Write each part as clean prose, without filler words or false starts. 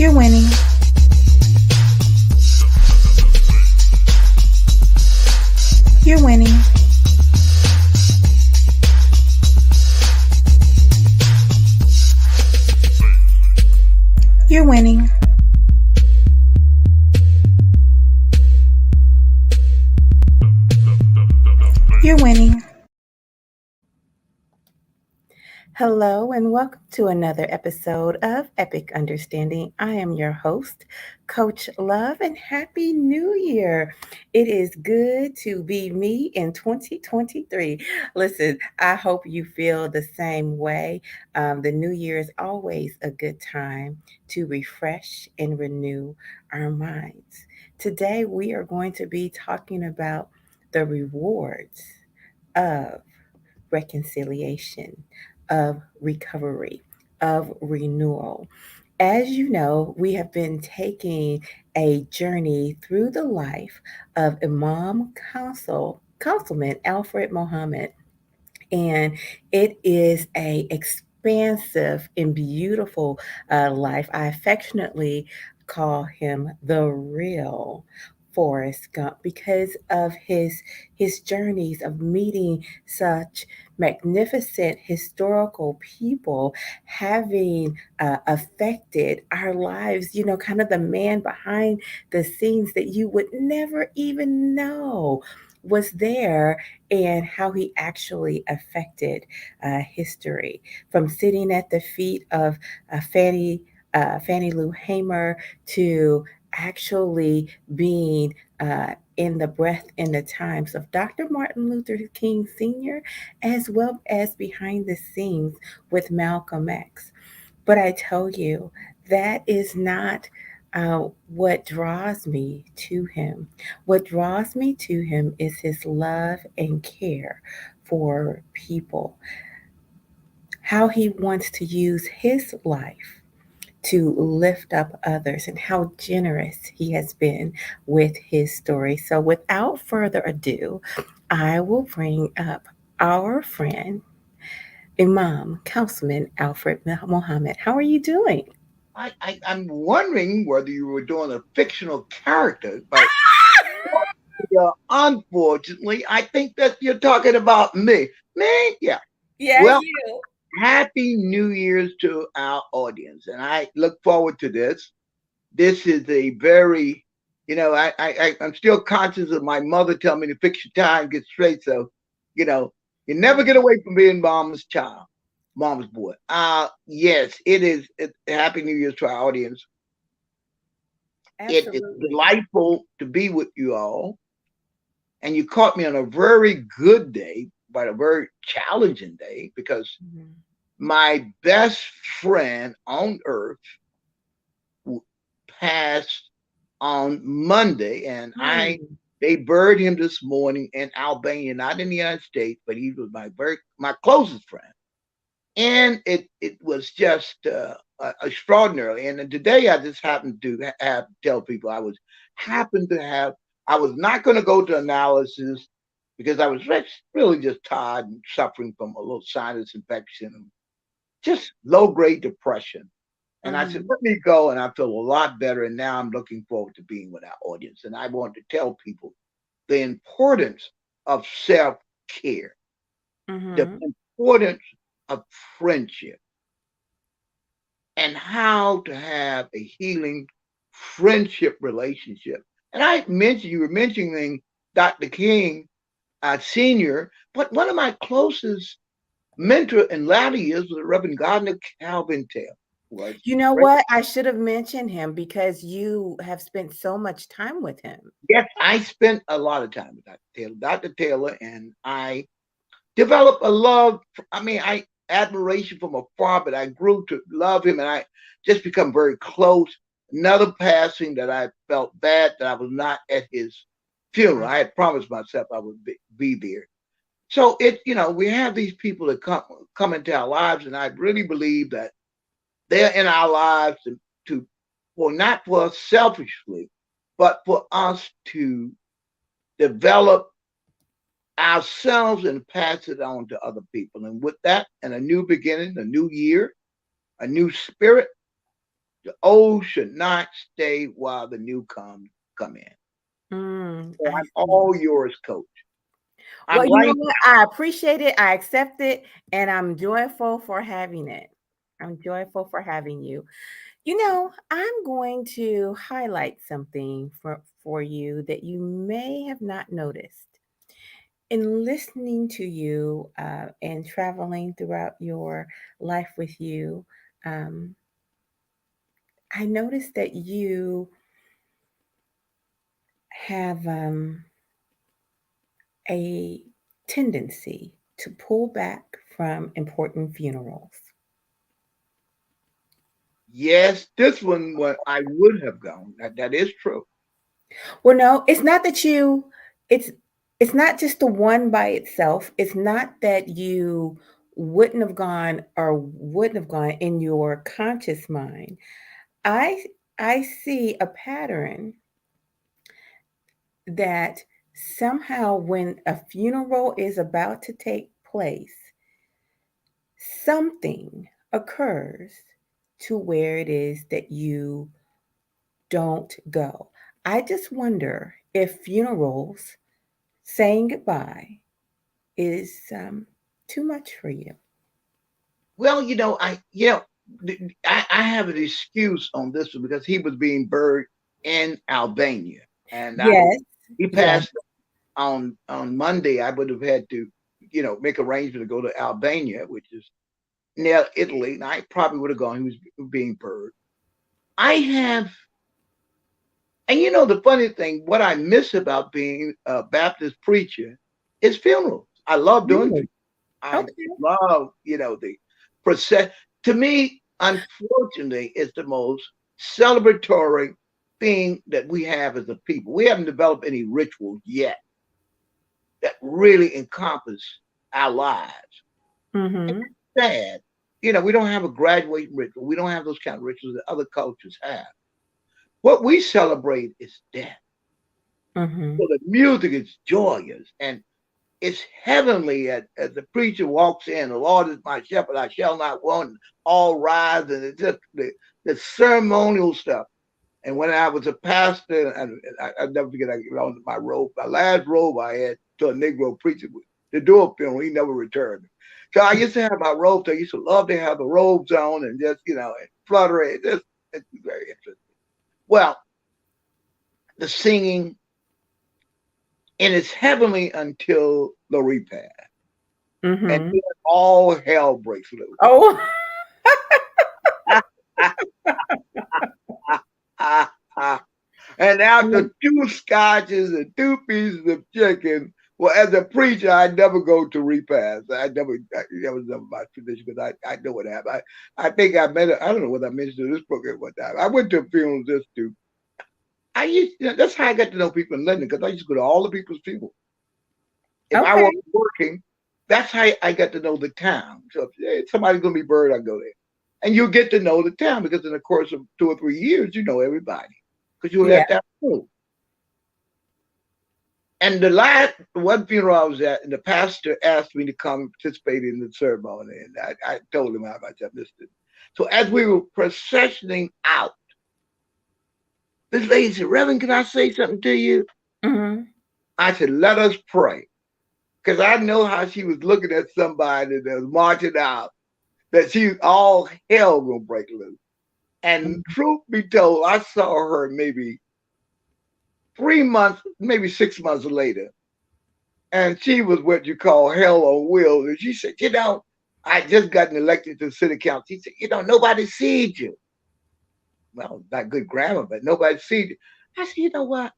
You're winning. You're winning. You're winning. You're winning. Hello and welcome to another episode of Epic Understanding. I am your host, Coach Love, and Happy New Year. It is good to be me in 2023. Listen, I hope you feel the same way. The new year is always a good time to refresh and renew our minds. Today, we are going to be talking about the rewards of reconciliation, of recovery, of renewal. As you know, we have been taking a journey through the life of Councilman Alfred Mohamed, and it is a expansive and beautiful life. I affectionately call him the real Forrest Gump because of his journeys of meeting such magnificent historical people, having affected our lives, kind of the man behind the scenes that you would never even know was there, and how he actually affected history, from sitting at the feet of Fannie Lou Hamer to actually being in the breath and the times of Dr. Martin Luther King Sr., as well as behind the scenes with Malcolm X. But I tell you, that is not what draws me to him. What draws me to him is his love and care for people, how he wants to use his life to lift up others, and how generous he has been with his story. So, without further ado, I will bring up our friend, Imam Councilman Alfred Mohamed. How are you doing? I'm wondering whether you were doing a fictional character, but unfortunately, I think that you're talking about me. Me? Yeah. Yeah, Well, you. happy New Year's to our audience, and I look forward to this. This is a very, I'm still conscious of my mother telling me to fix your tie and get straight. So, you know, you never get away from being mama's child, mama's boy. Yes, it is. Happy New Year's to our audience. It is Absolutely. delightful to be with you all. And you caught me on a very good day, but a very challenging day because Mhm. my best friend on earth passed on Monday, and Hmm. they buried him this morning in Albania, not in the United States, but he was my closest friend, and it was just extraordinary. And today I just happened to have tell people I was not going to go to analysis because I was really just tired and suffering from a little sinus infection and just low grade depression. And I said, Hmm. let me go. And I feel a lot better. And now I'm looking forward to being with our audience. And I want to tell people the importance of self care, the Hmm. importance of friendship, and how to have a healing friendship relationship. And you were mentioning Dr. King Sr., but one of my closest mentor in latter years was the Reverend Gardner Calvin Taylor. Was You know what? I should have mentioned him because you have spent so much time with him. Yes, I spent a lot of time with Dr. Taylor. Dr. Taylor and I developed a love. I admiration from afar, but I grew to love him, and I just become very close. Another passing that I felt bad that I was not at his funeral. I had promised myself I would be there. So we have these people that come into our lives, and I really believe that they're in our lives to well, not for us selfishly, but for us to develop ourselves and pass it on to other people. And with that, and a new beginning, a new year, a new spirit, The old should not stay while the new come in. So I I'm see. all yours, Coach. I'm Well, you know right. what? I appreciate it. I accept it, and I'm joyful for having it. I'm joyful for having you. I'm going to highlight something for you that you may have not noticed. In listening to you and traveling throughout your life with you, um, I noticed that you have a tendency to pull back from important funerals. Yes, this one what I would have gone. That is true. Well, no, it's not that it's it's not just the one by itself. It's not that you wouldn't have gone or wouldn't have gone in your conscious mind. I I see a pattern that somehow when a funeral is about to take place, something occurs to where it is that you don't go. I just wonder if funerals, saying goodbye, is too much for you. Well, I have an excuse on this one because he was being buried in Albania, and Yes, he yes. passed on Monday. I would have had to, make arrangements to go to Albania, which is near Italy, and I probably would have gone. He was being buried. I have, and the funny thing, what I miss about being a Baptist preacher is funerals. I love doing. Really? I Okay. love, the process. To me, unfortunately, it's the most celebratory thing that we have as a people. We haven't developed any rituals yet that really encompass our lives. And Mm-hmm. it's sad. We don't have a graduation ritual. We don't have those kind of rituals that other cultures have. What we celebrate is death. Mm-hmm. So the music is joyous and it's heavenly as the preacher walks in. The Lord is my shepherd; I shall not want. All rise, and it's just the ceremonial stuff. And when I was a pastor, and I never forget, I on my robe, my last robe I had to a Negro preacher to do a funeral. He never returned. So I used to have my robes. I used to love to have the robes on and just and flutter it. It's very interesting. Well, the singing and it's heavenly until the repast, and Mm-hmm. then all hell breaks loose. Oh, And after two scotches and two pieces of chicken, well, as a preacher, I never go to repast. That was never my tradition because I know what happened. I think I met, I don't know what I mentioned in this program one time. I went to a funeral just to, that's how I got to know people in London because I used to go to all the people's funerals. If I okay. wasn't working, that's how I got to know the town. So if somebody's going to be buried, I go there. And you get to know the town because in the course of 2 or 3 years, you know everybody because you were Yeah. at that funeral. And the last one funeral I was at, and the pastor asked me to come participate in the ceremony, and I told him how much I missed it. So as we were processioning out, this lady said, "Reverend, can I say something to you?" Mm-hmm. I said, "Let us pray," because I know how she was looking at somebody that was marching out, that she all hell gonna break loose. And truth be told, I saw her maybe 3 months, maybe 6 months later, and she was what you call hell on wheels. And she said, I just gotten elected to the city council. She said, nobody sees you. Well, not good grammar, but nobody sees you. I said, you know what?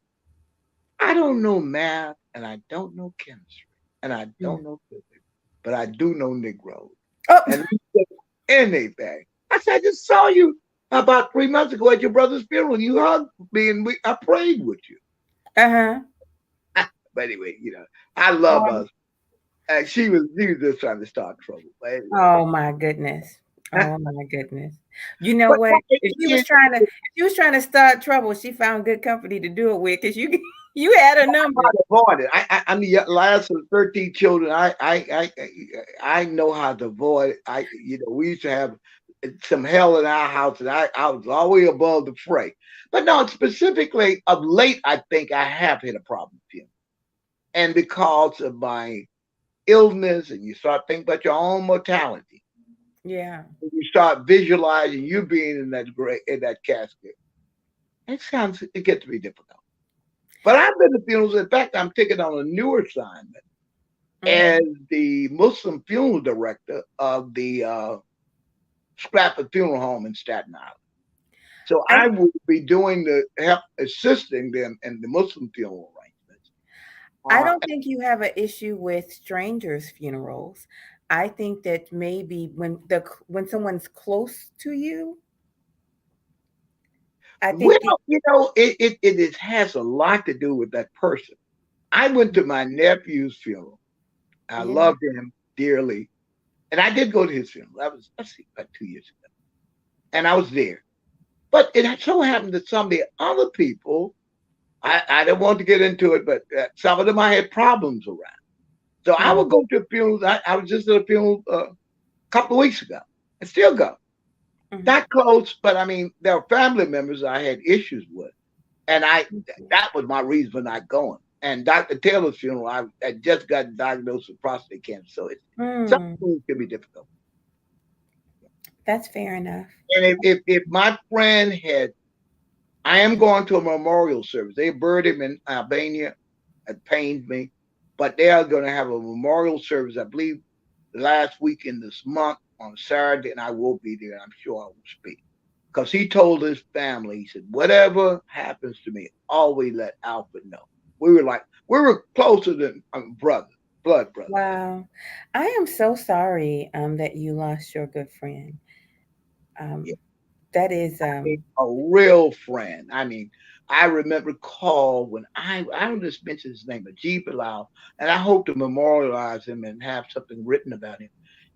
I don't know math and I don't know chemistry and I don't know physics, but I do know Negroes. Oh. And anything. I said, I just saw you about 3 months ago at your brother's funeral. You hugged me and I prayed with you. Uh-huh. But anyway, I love Um, us. And she was just trying to start trouble. But anyway. oh my goodness. Oh my goodness. You know But what? If she was trying to start trouble, she found good company to do it with because you you had a number. to avoid it. I'm the last of 13 children. I know how to avoid it. We used to have some hell in our house, and I was all the way above the fray. But no, specifically of late, I think I have had a problem with him, and because of my illness, and you start thinking about your own mortality, Yeah. you start visualizing you being in that in that casket. It gets to be difficult. But I've been to funerals. In fact, I'm taking on a newer assignment as Mm. the Muslim funeral director of the Stratford Funeral Home in Staten Island. So I I will be doing the help assisting them in the Muslim funeral arrangements. I Uh, don't think you have an issue with strangers' funerals. I think that maybe when someone's close to you, I well, think it, it has a lot to do with that person. I went to my nephew's funeral. I yeah. loved him dearly. And I did go to his funeral. That was, let's see, about 2 years ago. And I was there. But it so happened that some of the other people, I don't want to get into it, but some of them I had problems around. So I would Mm, go to funerals. I was just at a funeral a couple of weeks ago and still go. mhm. Not close, but I mean, there were family members I had issues with. And that was my reason for not going. And Dr. Taylor's funeral, I just got diagnosed with prostate cancer. So some Mm, things can be difficult. that's fair enough. And if my friend had, I am going to a memorial service. They buried him in Albania. It pains me, but they are going to have a memorial service, I believe, last week in this month on Saturday, and I will be there. I'm sure I will speak because he told his family, he said, "Whatever happens to me, always let Alfred know." We were closer than brothers, blood brothers. Wow. I am so sorry that you lost your good friend. Yeah. Um, that is A real friend. I mean, I remember call when I don't just mention his name, but G. Bilal, and I hope to memorialize him and have something written about him.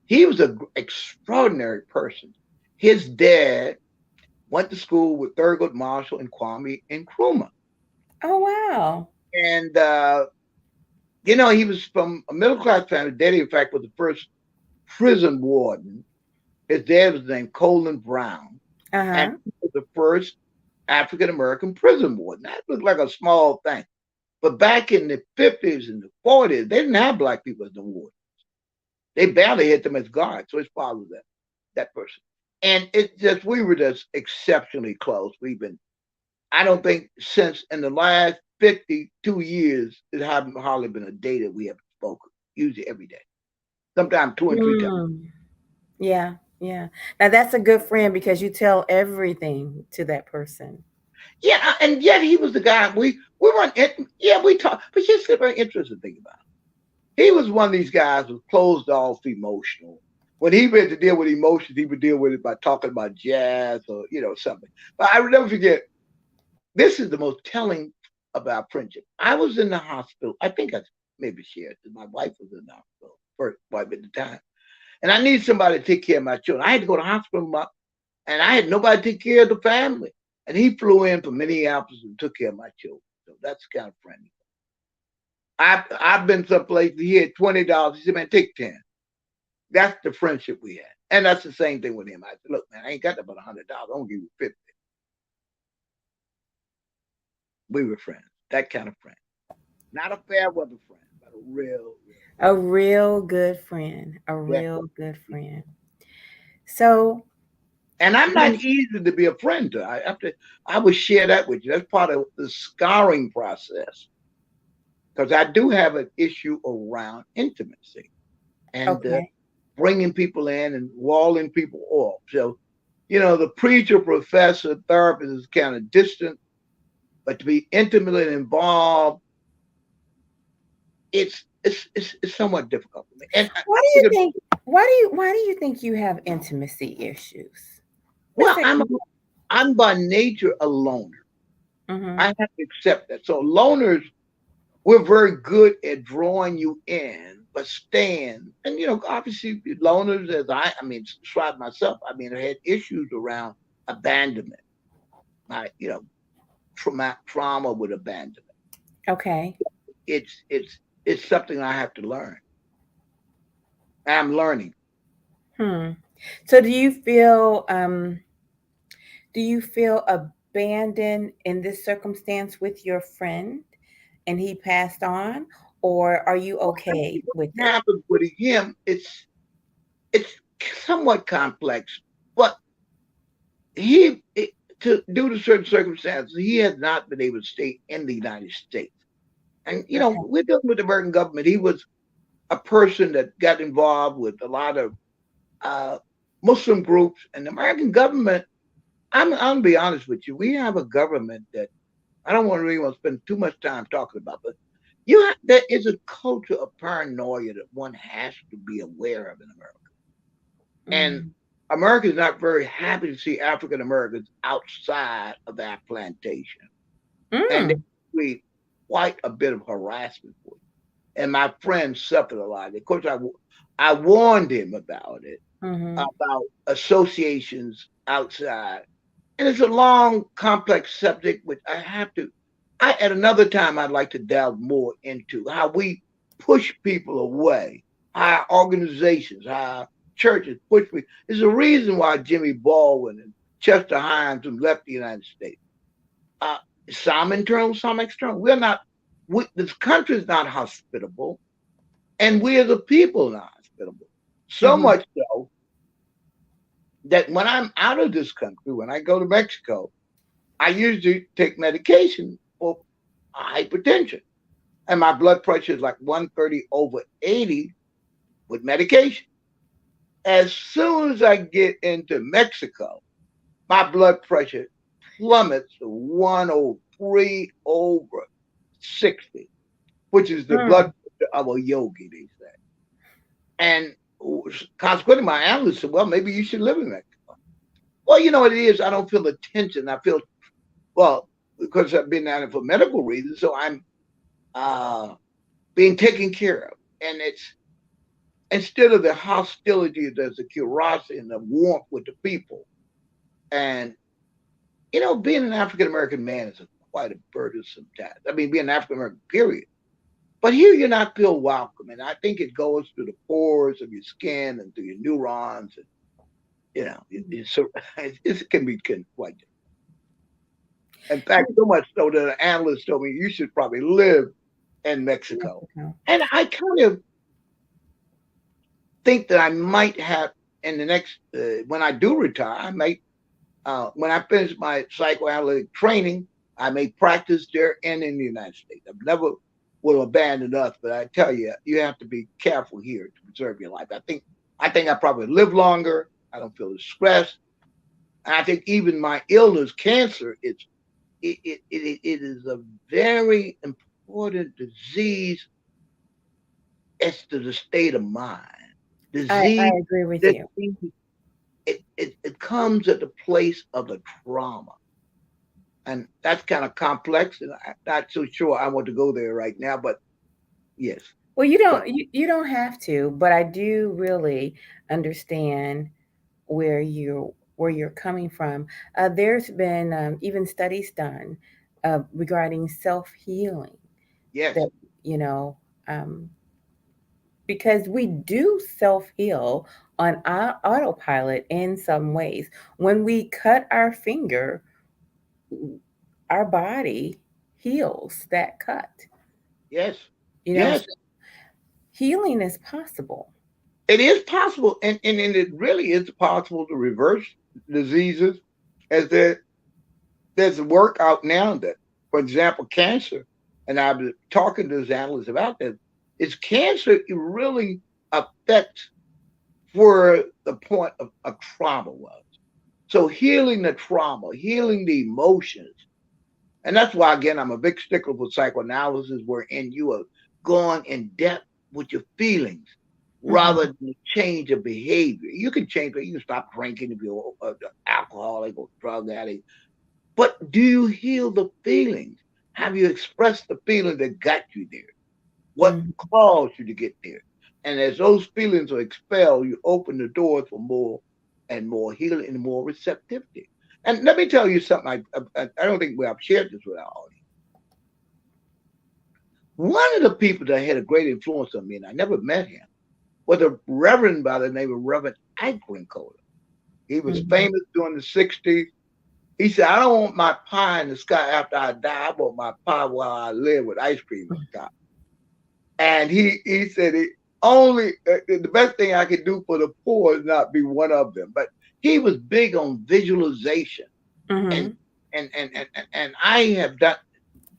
He was an extraordinary person. His dad went to school with Thurgood Marshall and Kwame Nkrumah, oh wow. and he was from a middle class family. Daddy, in fact, was the first prison warden. His dad was named Colin Brown, and Uh-huh. he was the first African American prison warden. That looked like a small thing. But back in the 50s and the 40s, they didn't have black people as the wardens. They barely had them as guards. So his father was that person. And it just, we were just exceptionally close. We've been, I don't think since in the last 52 years, it hasn't hardly been a day that we haven't spoken, usually every day, sometimes two and three times. Mm, yeah, yeah. Now that's a good friend because you tell everything to that person. Yeah, and yet he was the guy we weren't. Yeah, we talked, but here's the very interesting thing about him. He was one of these guys who closed off emotional. When he had to deal with emotions, he would deal with it by talking about jazz or something. But I will never forget. This is the most telling about friendship. I was in the hospital. I think I maybe shared that my wife was in the hospital, first wife at the time, and I needed somebody to take care of my children. I had to go to the hospital, and I had nobody to take care of the family. And he flew in from Minneapolis and took care of my children. So that's the kind of friend. I've been someplace he had $20. He said, "Man, take 10." That's the friendship we had. And that's the same thing with him. I said, "Look, man, I ain't got about $100. I'm gonna give you 50." We were friends. That kind of friend. Not a fair weather friend, but a real A real good friend. A yeah. real good friend. So, And I'm not when easy to be a friend to. I would share that with you. That's part of the scarring process. Because I do have an issue around intimacy and okay. bringing people in and walling people off. So, the preacher, professor, therapist is kind of distant, but to be intimately involved, it's somewhat difficult for me. And Why do you think why do you think you have intimacy issues? What's well, that? I'm by nature a loner. I Mm-hmm. have to accept that. So loners, we're very good at drawing you in, but staying. And obviously, loners, as I describe myself. I had issues around abandonment. Trauma with abandonment. Okay. It's something I have to learn. I'm learning. Hmm. So do you feel abandoned in this circumstance with your friend and he passed on, or are you Well, I okay think what with it? happened with him, it's somewhat complex, but he it, to due to certain circumstances, he has not been able to stay in the United States. And Okay. we're dealing with the American government. He was a person that got involved with a lot of uh, Muslim groups, and the American government. I'm gonna be honest with you. We have a government that I don't want to really want to spend too much time talking about, but there is a culture of paranoia that one has to be aware of in America. And Mm. America is not very happy to see African Americans outside of that plantation. And they Mm. create quite a bit of harassment for you. And my friend suffered a lot. Of course, I warned him about it, Mhm. about associations outside. And it's a long, complex subject, which at another time, I'd like to delve more into how we push people away, how our organizations, how our churches push people. There's a reason why Jimmy Baldwin and Chester Himes have left the United States. Uh, some internal, some external. This country is not hospitable, and we as a people are not hospitable. So Mhm. much so that when I'm out of this country, when I go to Mexico, I usually take medication for hypertension, and my blood pressure is like 130 over 80 with medication. As soon as I get into Mexico, my blood pressure plummets to 103 over 60, which is the blood Mm. pressure of a yogi, they say. And consequently, my analyst said, well, maybe you should live in Mexico. Well, you know what it is? I don't feel the tension. I feel, well, because I've been down there for medical reasons, so I'm uh, being taken care of. And it's instead of the hostility, there's the curiosity and the warmth with the people. And, being an African American man is quite a burdensome task. I mean, being an African American, period. But here you're not feel welcome. And I think it goes through the pores of your skin and through your neurons. And, it can be quite different. In fact, so much so that an analyst told me you should probably live in Mexico. Mexico. And I kind of think that I might have in the next when I do retire, I might when I finish my psychoanalytic training, I may practice there and in the United States. I've never will abandon us, but I tell you, you have to be careful here to preserve your life. I think I probably live longer. I don't feel as stressed, and I think even my illness, cancer, it is a very important disease. It's to the state of mind. I Disease, agree with you. disease it comes at the place of the trauma. And that's kind of complex. And I'm not so sure I want to go there right now, but yes. Well, you But don't you don't have to, but I do really understand where you're coming from. There's been even studies done regarding self healing yes, that you know um, because we do self heal on our autopilot in some ways. When we cut our finger, our body heals that cut. yes, So yes. healing is possible. It is possible. And it really is possible to reverse diseases as there's work out now that, for example, cancer, and I've been talking to this analyst about this, is cancer it really affects where the point of trauma was. So healing the trauma, healing the emotions, and that's why again I'm a big stickler for psychoanalysis, wherein you are going in depth with your feelings Hmm. rather than change of behavior. You can change it. You can stop drinking if you're an alcoholic or drug addict, but do you heal the feelings? Have you expressed the feeling that got you there? What Hmm. caused you to get there? And as those feelings are expelled, you open the doors for more and more healing and more receptivity. And let me tell you something. I don't think we have shared this with our audience. One of the people that had a great influence on me, and I never met him, was a reverend by the name of Reverend Ike Rincola. He was Mhm. famous during the 60s. He said, I don't want my pie in the sky after I die. I want my pie while I live with ice cream on top. And he said, only the best thing I could do for the poor is not be one of them. But he was big on visualization. And Mhm. and I have done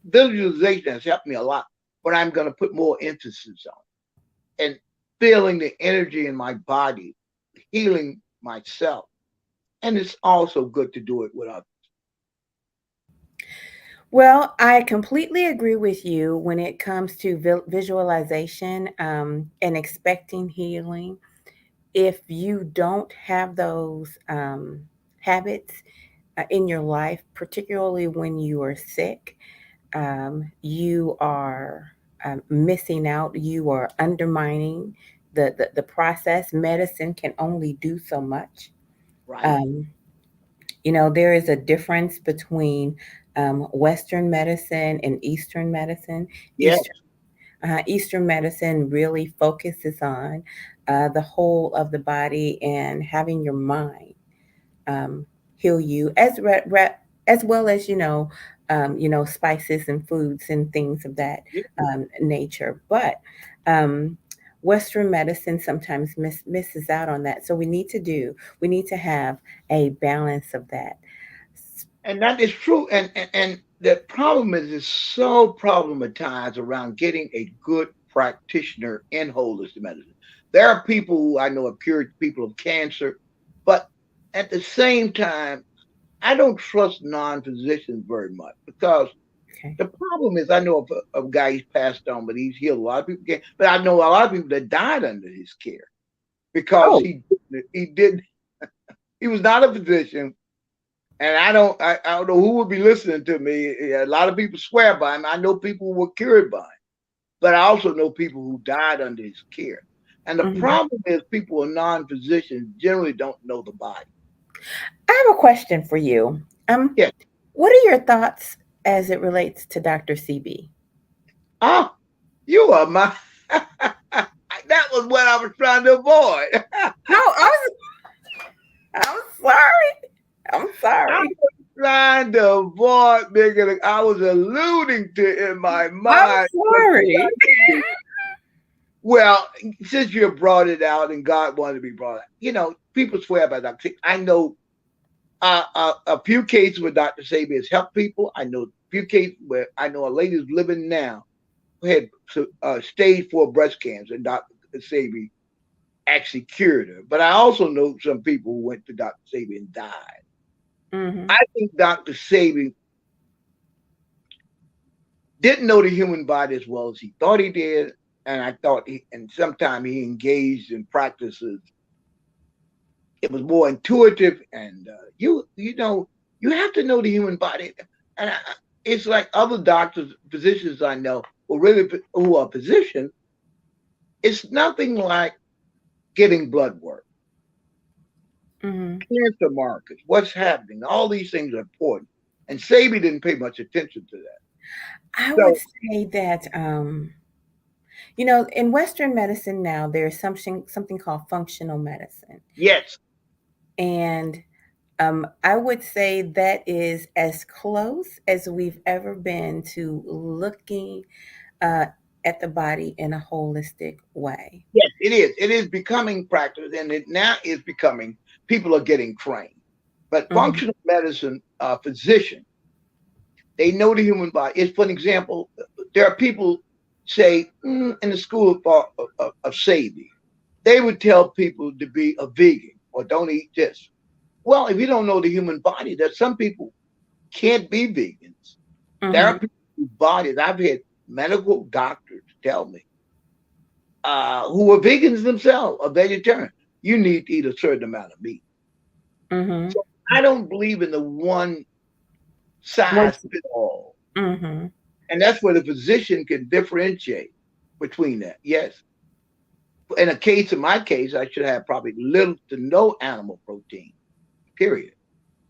visualization has helped me a lot, but I'm going to put more emphasis on and feeling the energy in my body, healing myself. And it's also good to do it with others. Well, I completely agree with you when it comes to visualization and expecting healing. If you don't have those habits in your life, particularly when you are sick, you are missing out. You are undermining the process. Medicine can only do so much. Right. Um, there is a difference between Western medicine and Eastern medicine. Yes. Eastern medicine really focuses on the whole of the body and having your mind um, heal you, as well as spices and foods and things of that Yeah. nature. But um, Western medicine sometimes misses out on that. So we need to have a balance of that. And that is true. And the problem is it's so problematized around getting a good practitioner in holistic medicine. There are people who I know have cured people of cancer, but at the same time, I don't trust non-physicians very much because Okay. the problem is I know of a guy he's passed on, but he's healed a lot of people. But I know a lot of people that died under his care because Oh. he did he was not a physician, and I don't know who would be listening to me. A lot of people swear by him. I know people who were cured by him, but I also know people who died under his care. And the Mhm. problem is people who are non-physicians generally don't know the body. I have a question for you. Yes. What are your thoughts as it relates to Dr. CB? Ah, you are my that was what I was trying to avoid. No, I'm sorry. I'm I sorry. was trying to avoid making it. I was alluding to in my I'm mind. sorry. Well, since you brought it out and God wanted to be brought out, people swear by Dr. I know a few cases where Dr. Sabi has helped people. I know a few cases where I know a lady who's living now who had stage 4 breast cancer, and Dr. Sabi actually cured her. But I also know some people who went to Dr. Sabi and died. Hmm. I think Dr. Sabi didn't know the human body as well as he thought he did. And I thought and sometimes he engaged in practices. It was more intuitive, and you have to know the human body. And it's like other doctors, physicians I know who are physicians. It's nothing like getting blood work, Hmm. cancer markers, what's happening. All these things are important, and Sabi didn't pay much attention to that. I would So say that in Western medicine now there's something called functional medicine, yes, and I would say that is as close as we've ever been to looking uh, at the body in a holistic way. yes, it is. It is becoming practice, and it now is becoming. People are getting trained, but Hmm. functional medicine physicians, they know the human body. It's for an example. There are people say in the school of Sadie, they would tell people to be a vegan or don't eat this. Well, if you don't know the human body, there's some people can't be vegans. There are Hmm. people whose bodies I've had medical doctors tell me who are vegans themselves, or vegetarian. You need to eat a certain amount of meat. Hmm. So I don't believe in the one Once. size fit all. Hmm. And that's where the physician can differentiate between that. Yes. In a case, in my case, I should have probably little to no animal protein, period.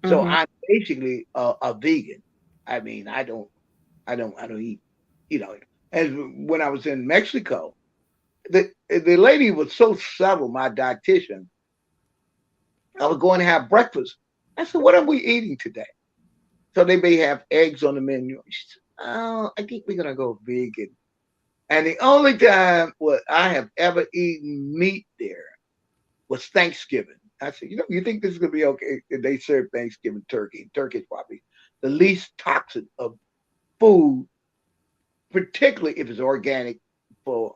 So Hmm. I'm basically a vegan. I mean, I don't eat, you know. As when I was in Mexico, the lady was so subtle, my dietitian. I was going to have breakfast. I said, "What are we eating today?" So they may have eggs on the menu. She said, "Oh, I think we're gonna go vegan." And the only time what I have ever eaten meat there was Thanksgiving. I said, you think this is gonna be okay if they serve Thanksgiving turkey? Turkey is probably the least toxic of food, particularly if it's organic for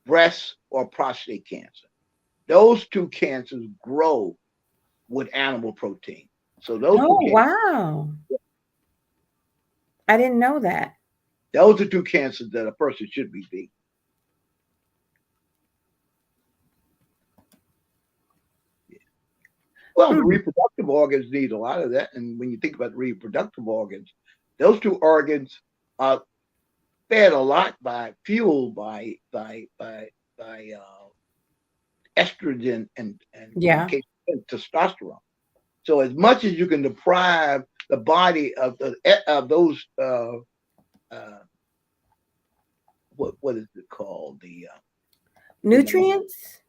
breast or prostate cancer. Those two cancers grow with animal protein. So Oh, wow. I didn't know that. those are two cancers that a person should be vegan. Well, the Mm, reproductive organs need a lot of that. And when you think about the reproductive organs, those two organs are fed a lot by fuel by estrogen and in yeah. case of testosterone. So as much as you can deprive the body of those uh, what is it called the Nutrients?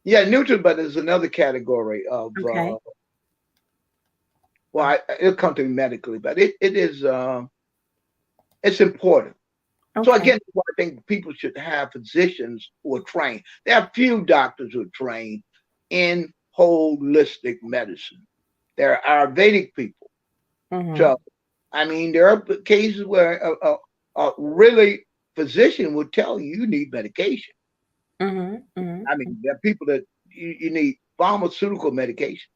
yeah nutrient, but there's another category of Okay. well it'll come to me medically, but it is it's important. So Okay. again, I think people should have physicians who are trained. There are few doctors who are trained in holistic medicine. There are Vedic people. Mm-hmm. So I mean, there are cases where a really physician would tell you you need medication. Mm-hmm. I Mm-hmm. mean, there are people that you need pharmaceutical medication.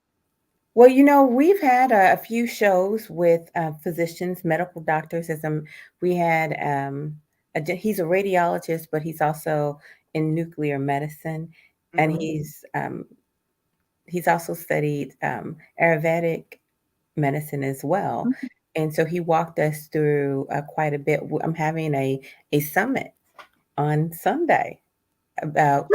Well, we've had a few shows with physicians, medical doctors. We had he's a radiologist, but he's also in nuclear medicine, and Hmm. he's also studied Ayurvedic medicine as well. And so he walked us through quite a bit. I'm having a summit on Sunday about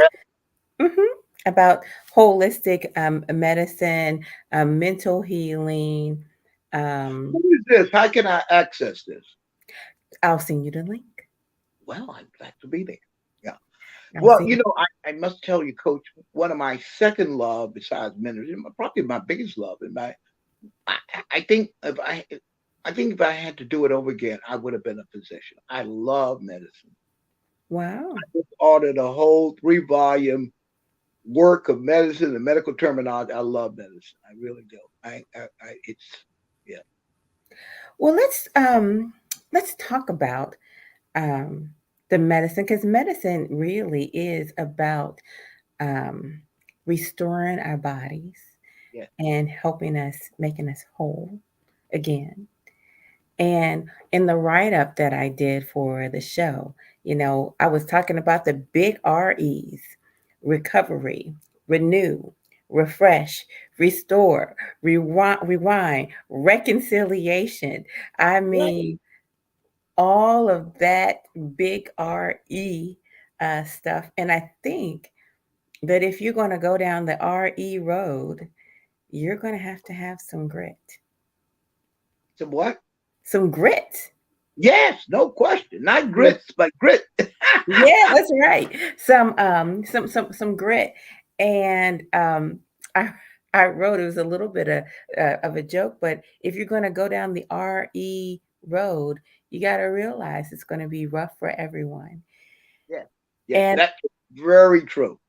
mhm, about holistic medicine, mental healing. Um, What is this? How can I access this? I'll send you the link. Well, I'd like to be there. Yeah. I'll Well, send. I must tell you, Coach, one of my second love besides ministry, probably my biggest love, and I, I think I think if I had to do it over again, I would have been a physician. I love medicine. Wow. Just ordered a whole 3 volume work of medicine and medical terminology. I love medicine. I really do. It's yeah. Well, let's talk about um, the medicine because medicine really is about um, restoring our bodies Yeah. and helping us, making us whole again. And in the write up that I did for the show, I was talking about the big REs: recovery, renew, refresh, restore, rewind, reconciliation. I Right. mean, all of that big RE stuff. And I think that if you're going to go down the RE road, you're going to have some grit. So what? Some grit. Yes, no question. Not Yeah, grits, but grit. yeah, that's right. Some grit, and I I wrote it was a little bit of a joke, but if you're going to go down the RE road, you got to realize it's going to be rough for everyone. Yeah. Yes, And that's very true.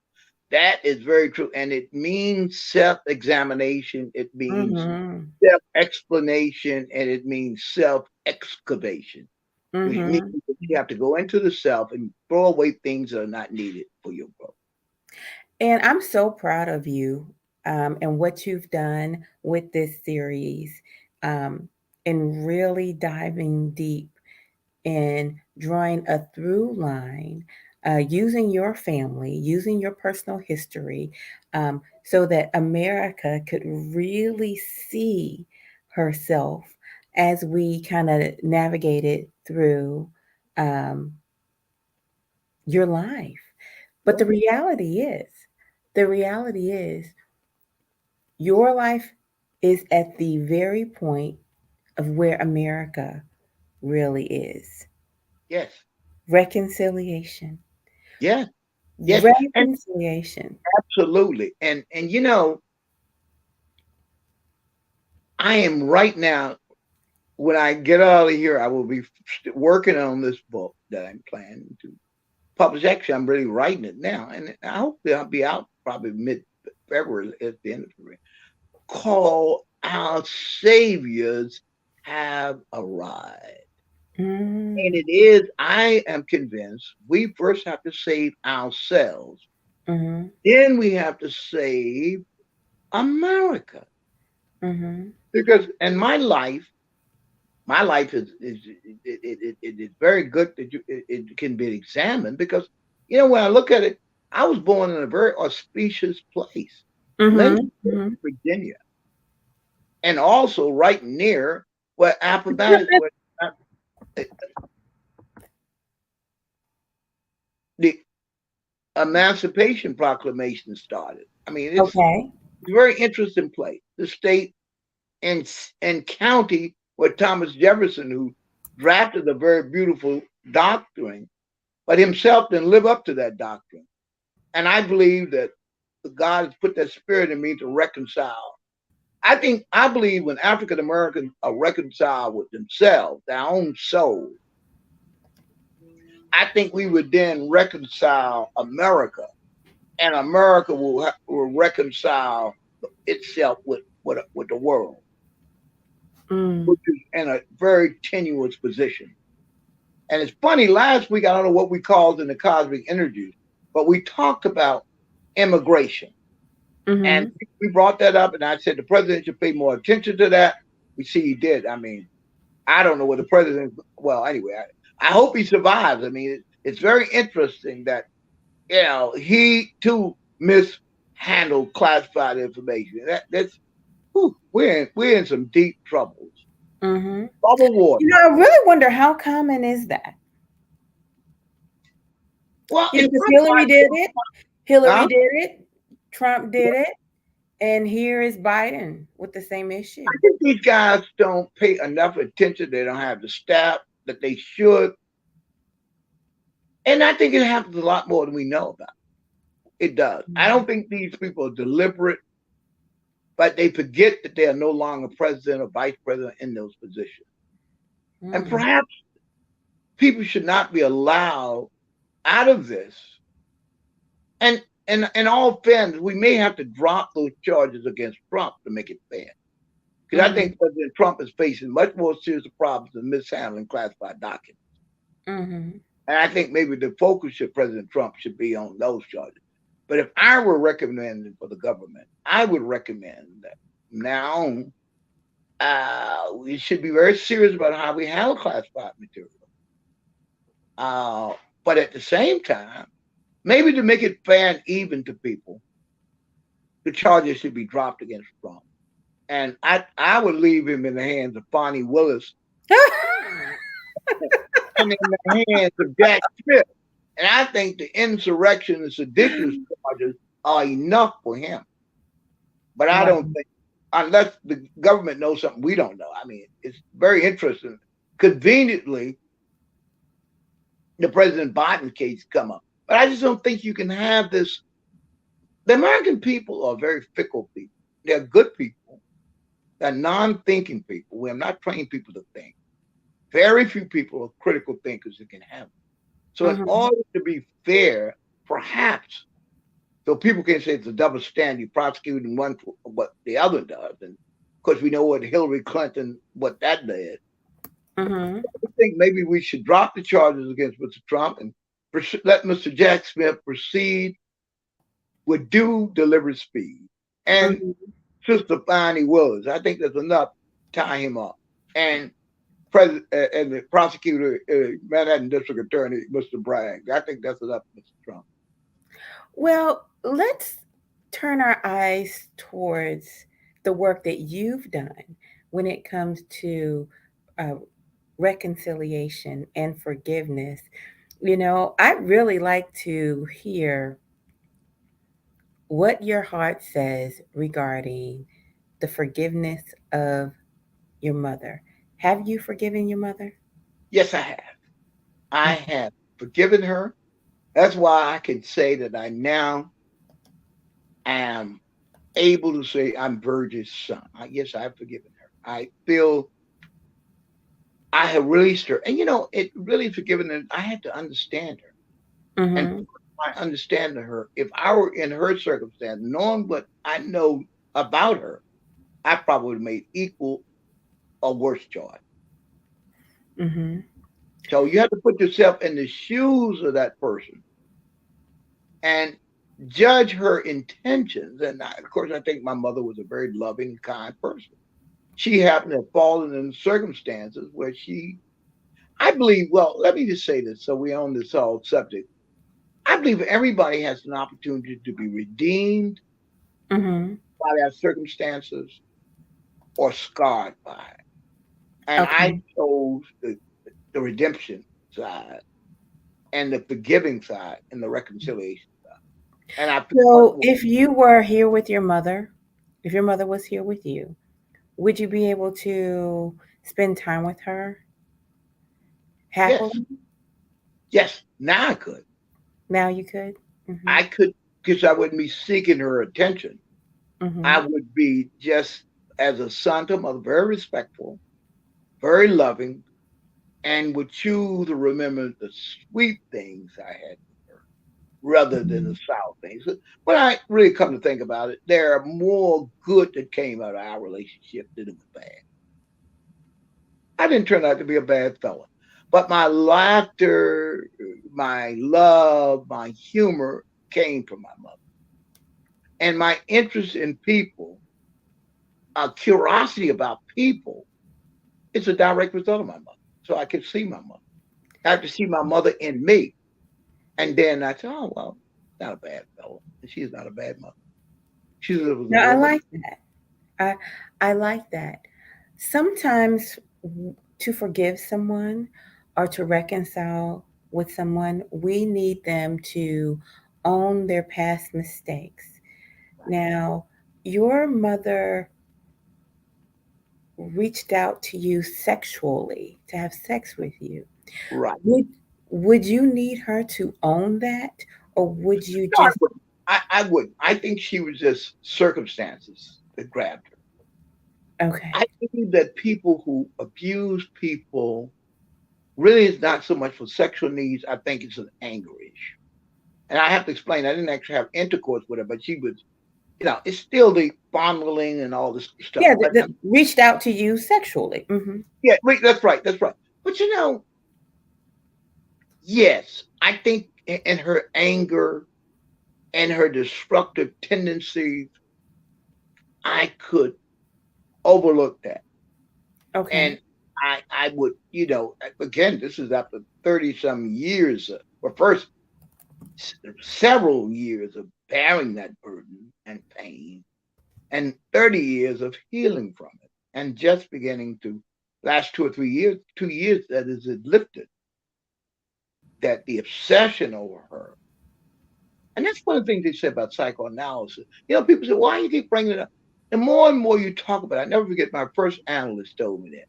That is very true. And it means self examination, it means mhm, self explanation, and it means self excavation, which means mhm. that you have to go into the self and throw away things that are not needed for your growth. And I'm so proud of you and what you've done with this series, um, and really diving deep and drawing a through line, using your family, using your personal history, so that America could really see herself as we kind of navigated through um, your life. But Right. the reality is, your life is at the very point of where America really is. Yes. Reconciliation. Yes. Yes, and Reconciliation. absolutely. And I am right now. When I get out of here, I will be working on this book that I'm planning to publish. Actually, I'm really writing it now, and I hope I'll be out probably mid February at the end of February. Called "Our Saviors Have Arrived," and Mm, it is. I am convinced we first have to save ourselves, mhm, then we have to save America, mhm, because in my life it is very good that it can be examined, because when I look at it, I was born in a very auspicious place, mhm, Lynchburg, mhm. Virginia, and also right near where Appomattox, where uh, the Emancipation Proclamation started. I mean, it's Okay. a very interesting place. The state and county where Thomas Jefferson, who drafted a very beautiful doctrine, but himself didn't live up to that doctrine. And I believe that God has put that spirit in me to reconcile. I believe when African Americans are reconciled with themselves, their own soul, I think we would then reconcile America, and America will reconcile itself with the world, Mm, which is in a very tenuous position. And it's funny, last week, I don't know what we called in the cosmic energies, but we talked about immigration. And mhm. we brought that up, and I said the president should pay more attention to that. We see he did. I mean, I don't know what the president. Well, anyway, I hope he survives. I mean, it's very interesting that he too mishandled classified information. That's whew, we're in some deep troubles. Mhm. Bubble water. I really wonder how common is that? Well, it's Because not Hillary did it. Hillary huh? did it. Trump did it. And here is Biden with the same issue. I think these guys don't pay enough attention. They don't have the staff that they should, and I think it happens a lot more than we know about. It does. I Mhm. don't think these people are deliberate, but they forget that they are no longer president or vice president in those positions. And Mm, perhaps people should not be allowed out of this. And in all fairness, we may have to drop those charges against Trump to make it fair. Because I mhm, think President Trump is facing much more serious problems than mishandling classified documents. mhm, And I think maybe the focus of President Trump should be on those charges. But if I were recommending for the government, I would recommend that now we should be very serious about how we handle classified material. Uh, but at the same time, maybe to make it fair and even to people, the charges should be dropped against Trump. And I would leave him in the hands of Bonnie Willis and in the hands of Jack Smith. And I think the insurrection and sedition charges are enough for him. But I Wow. don't think, unless the government knows something we don't know. I mean, it's very interesting. Conveniently, the President Biden case come up. But I just don't think you can have this. The American people are very fickle people. They're good people. They're non-thinking people. We have not trained people to think. Very few people are critical thinkers that can have it. So in Mhm, order to be fair, perhaps, so people can say it's a double standard, you prosecuting one for what the other does. And of course, we know what Hillary Clinton, what that did. mhm, I think maybe we should drop the charges against Mr. Trump and let Mr. Jack Smith proceed with due deliberate speed. And mhm. Sister Bonnie Willis, I think there's enough to tie him up. And President and the prosecutor, Manhattan District Attorney, Mr. Bragg, I think that's enough, Mr. Trump. Well, let's turn our eyes towards the work that you've done when it comes to uh, reconciliation and forgiveness. I'd really like to hear what your heart says regarding the forgiveness of your mother. Have you forgiven your mother? Yes, I have. I have forgiven her. That's why I can say that I now am able to say I'm Virgil's son. Yes, I've forgiven her. I feel I have released her. And it really forgiven her. I had to understand her. And Mhm. my understanding her, if I were in her circumstance, knowing what I know about her, I probably would have made equal or worse choice. Mhm. So you have to put yourself in the shoes of that person and judge her intentions. And of course, I think my mother was a very loving, kind person. She happened to have fallen in circumstances where I believe, well, let me just say this so we own this whole subject. I believe everybody has an opportunity to be redeemed Mhm. by their circumstances or scarred by it. And I Okay. chose the redemption side and the forgiving side and the reconciliation side. And I feel much So, more. if you were here with your mother, if your mother was here with you, would you be able to spend time with her Yes, happily? yes, now I could. Now you could? Mhm. I could, because I wouldn't be seeking her attention. I Mhm. would be just as a son to mother, very respectful, very loving, and would choose to remember the sweet things I had with her rather than the Mhm. sour things. When I really come to think about it, there are more good that came out of our relationship than it was bad. I didn't turn out to be a bad fella, but my laughter, my love, my humor came from my mother. And my interest in people, curiosity about people, is a direct result of my mother. So I could see my mother. I could see my mother in me. And then I said, oh, well, not a bad fellow. And she's not a bad mother. She was a Now I woman. like that. I like that. Sometimes to forgive someone or to reconcile with someone, we need them to own their past mistakes. Now, your mother reached out to you sexually to have sex with you. Right. Would would you need her to own that, or would you No, I just wouldn't. I wouldn't. I think she was just circumstances that grabbed her. okay? I believe that people who abuse people really is not so much for sexual needs. I think it's an anger issue. And I have to explain, I didn't actually have intercourse with her, but she was, it's still the fondling and all this stuff. Yeah, But that reached out to you sexually. Hmm. yeah, wait, that's right. That's right. But yes, I think in her anger and her destructive tendencies, I could overlook that. Okay. And I would, again, this is after 30 some years, or first several years of bearing that burden and pain, and 30 years of healing from it, and just beginning to last 2 or 3 years, 2 years that is it lifted, that the obsession over her. And that's one of the things they say about psychoanalysis. People say, why do you keep bringing it up? And more you talk about it, I never forget my first analyst told me that.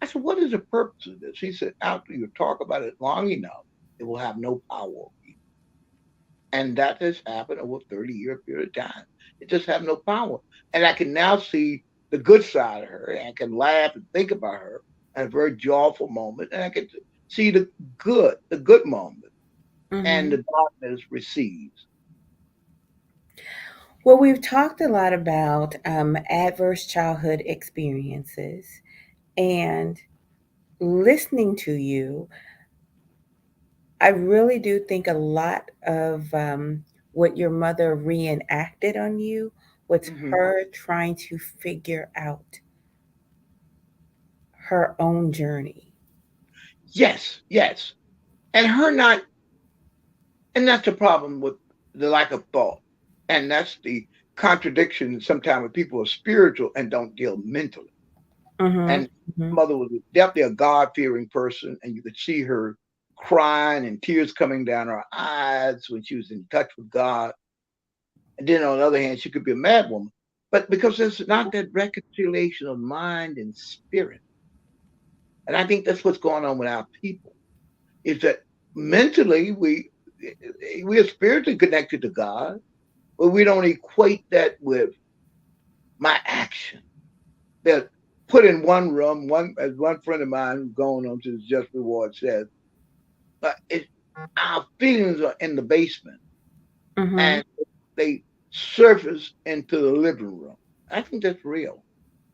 I said, what is the purpose of this? He said, after you talk about it long enough, it will have no power over you. And that has happened over a 30-year period of time. It just have no power. And I can now see the good side of her, and I can laugh and think about her at a very joyful moment, and I can see the good moment, and Hmm. the darkness recedes. Well, we've talked a lot about adverse childhood experiences, and listening to you, I really do think a lot of what your mother reenacted on you was Mhm. her trying to figure out her own journey. Yes, yes. And her not, and that's the problem with the lack of thought. And that's the contradiction sometimes when people are spiritual and don't deal mentally. Hmm. And Hmm. mother was definitely a God fearing person, and you could see her crying and tears coming down her eyes when she was in touch with God. And then on the other hand, she could be a mad woman. But because there's not that reconciliation of mind and spirit. And I think that's what's going on with our people, is that mentally we we are spiritually connected to God, but we don't equate that with my action. They're put in one room, as one friend of mine who's going on to the Just Reward says, but our feelings are in the basement Mhm. and they surface into the living room. I think that's real.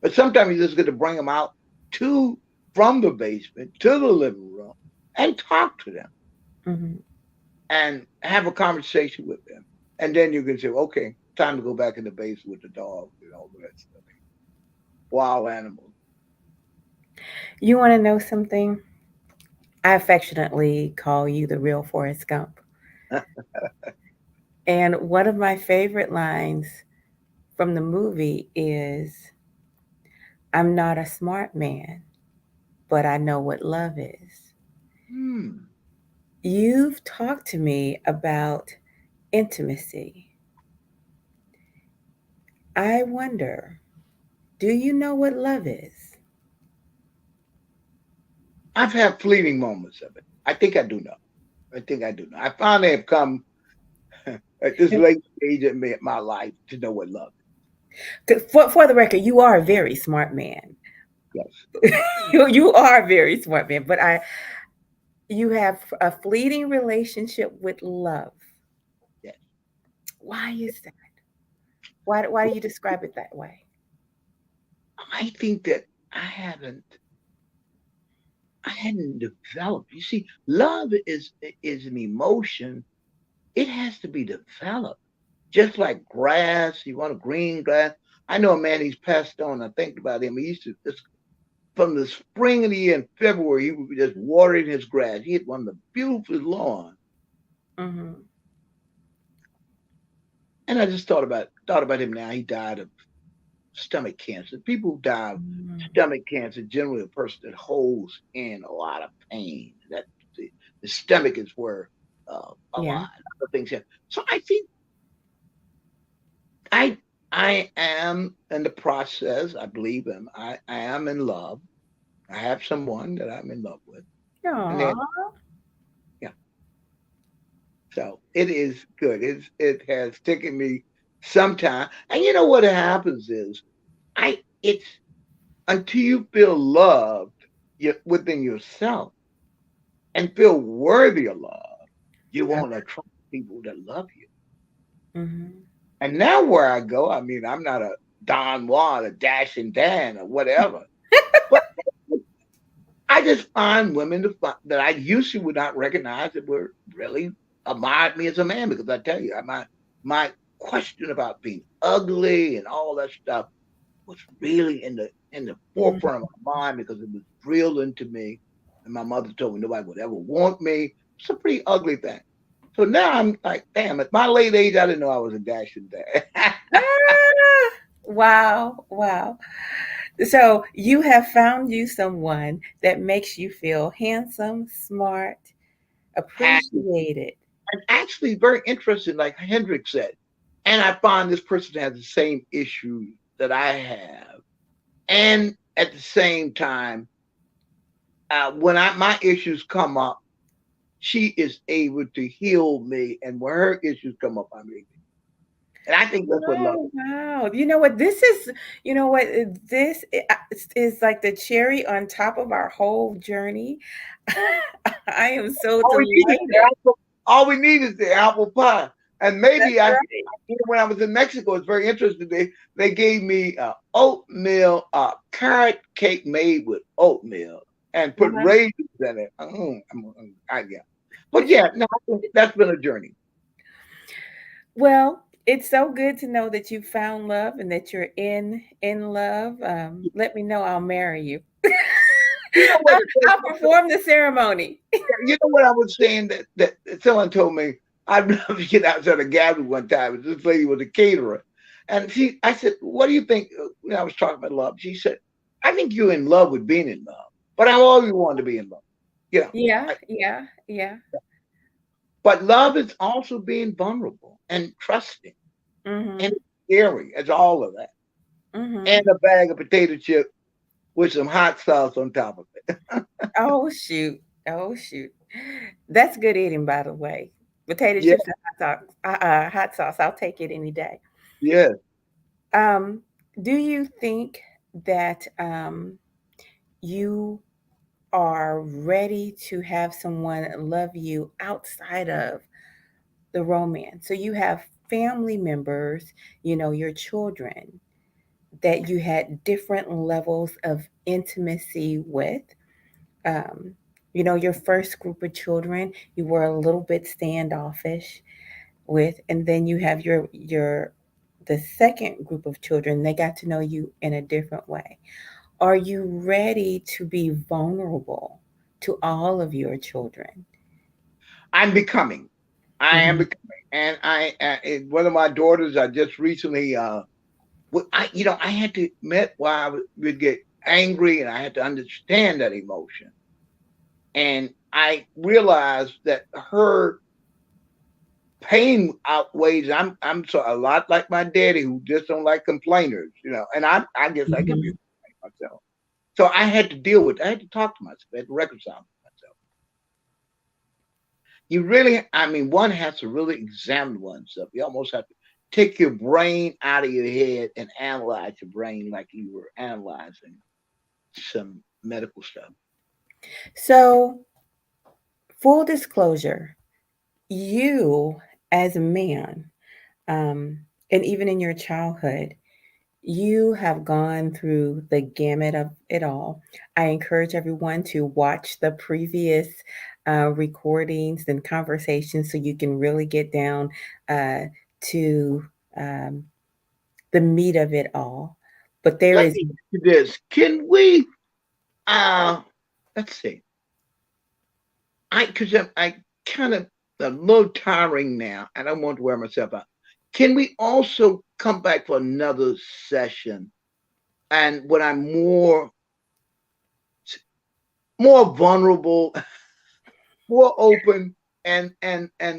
But sometimes you just got to bring them out to from the basement to the living room and talk to them Mhm. and have a conversation with them. And then you can say, okay, time to go back in the basement with the dog and all the rest of it. Wild animals. You want to know something? I affectionately call you the real Forrest Gump. And one of my favorite lines from the movie is, I'm not a smart man, but I know what love is. Hmm. You've talked to me about intimacy. I wonder, do you know what love is? I've had fleeting moments of it. I think I do know. I think I do know. I finally have come at this late stage in my life to know what love 'Cause for the record, you are a very smart man. is. Yes. You are a very smart man, but you have a fleeting relationship with love. Yes. Why is that? Why do you describe it that way? I think that I hadn't developed. You see, love is an emotion. It has to be developed. Just like grass, you want a green grass. I know a man, he's passed on. I think about him. He used to just from the spring of the year in February, he would be just watering his grass. He had one of the beautiful lawns. Mhm. And I just thought about him now. He died of stomach cancer. People who die of Mm. stomach cancer generally a person that holds in a lot of pain. That the stomach is where a Yeah. lot of things happen. So I think I I am in the process. I believe him. I am in love. I have someone that I'm in love with, and then Aw. yeah. So it is good. It has taken me some time, and you know what happens is it's until you feel loved within yourself and feel worthy of love, you won't attract people that love you. Mhm. And now where I go, I mean, I'm not a Don Juan, a Dashing Dan, or whatever, but I just find women that I usually would not recognize that were really admired me as a man because I tell you, my question about being ugly and all that stuff was really in the Mm. forefront of my mind because it was drilled into me. And my mother told me nobody would ever want me. It's a pretty ugly thing. So now I'm like, damn, at my late age, I didn't know I was a dashing dad. Ah! Wow, wow. So you have found you someone that makes you feel handsome, smart, Happy. appreciated. And actually very interesting, like Hendrik said. And I find this person has the same issues that I have. And at the same time, when my issues come up, she is able to heal me. And when her issues come up, I'm able. And I think that's what love Wow, wow. You know what? You know what? Is like the cherry on top of our whole journey. I am so All we need is the delighted. apple. All we need is the apple pie. And maybe That's right. when I was in Mexico, it's very interesting. They gave me oatmeal carrot cake made with oatmeal and put Uh-huh. raisins in it. Yeah. But yeah, no, I think that's been a journey. Well, it's so good to know that you found love and that you're in love. Let me know. I'll marry you. You know what? I'll perform the ceremony. You know what I was saying that someone told me I'd love to get outside of Gabby one time. This lady was a caterer, and I said, "What do you think?" When I was talking about love, she said, "I think you're in love with being in love, but I've always wanted to be in love." You know, Yeah, I, yeah, yeah. but love is also being vulnerable and trusting and Mhm. scary as all of that, and Mhm. a bag of potato chips with some hot sauce on top of it. Oh shoot. Oh shoot. That's good eating, by the way. Potato Yeah, chips and hot sauce. I'll take it any day. yeah. Um, do you think that you are ready to have someone love you outside of the romance? So you have family members, your children that you had different levels of intimacy with. Um, your first group of children, you were a little bit standoffish with, and then you have your the second group of children. They got to know you in a different way. Are you ready to be vulnerable to all of your children? I'm becoming. I am Hmm. becoming. And one of my daughters, I just recently, I had to admit why would get angry, and I had to understand that emotion. And I realized that her pain outweighs. I'm so a lot like my daddy, who just don't like complainers, And I guess I can be Hmm. myself. So I had to deal with. I had to talk to myself. I had to reconcile with myself. You really, I mean, one has to really examine oneself. You almost have to take your brain out of your head and analyze your brain like you were analyzing some medical stuff. So, full disclosure, you as a man, um, and even in your childhood, you have gone through the gamut of it all. I encourage everyone to watch the previous recordings and conversations so you can really get down to um, the meat of it all. But there Let is, me do this. Can we? Uh, let's see. Because I kind of a little tiring now. I don't want to wear myself out. Can we also come back for another session? And when I'm more vulnerable, more open, and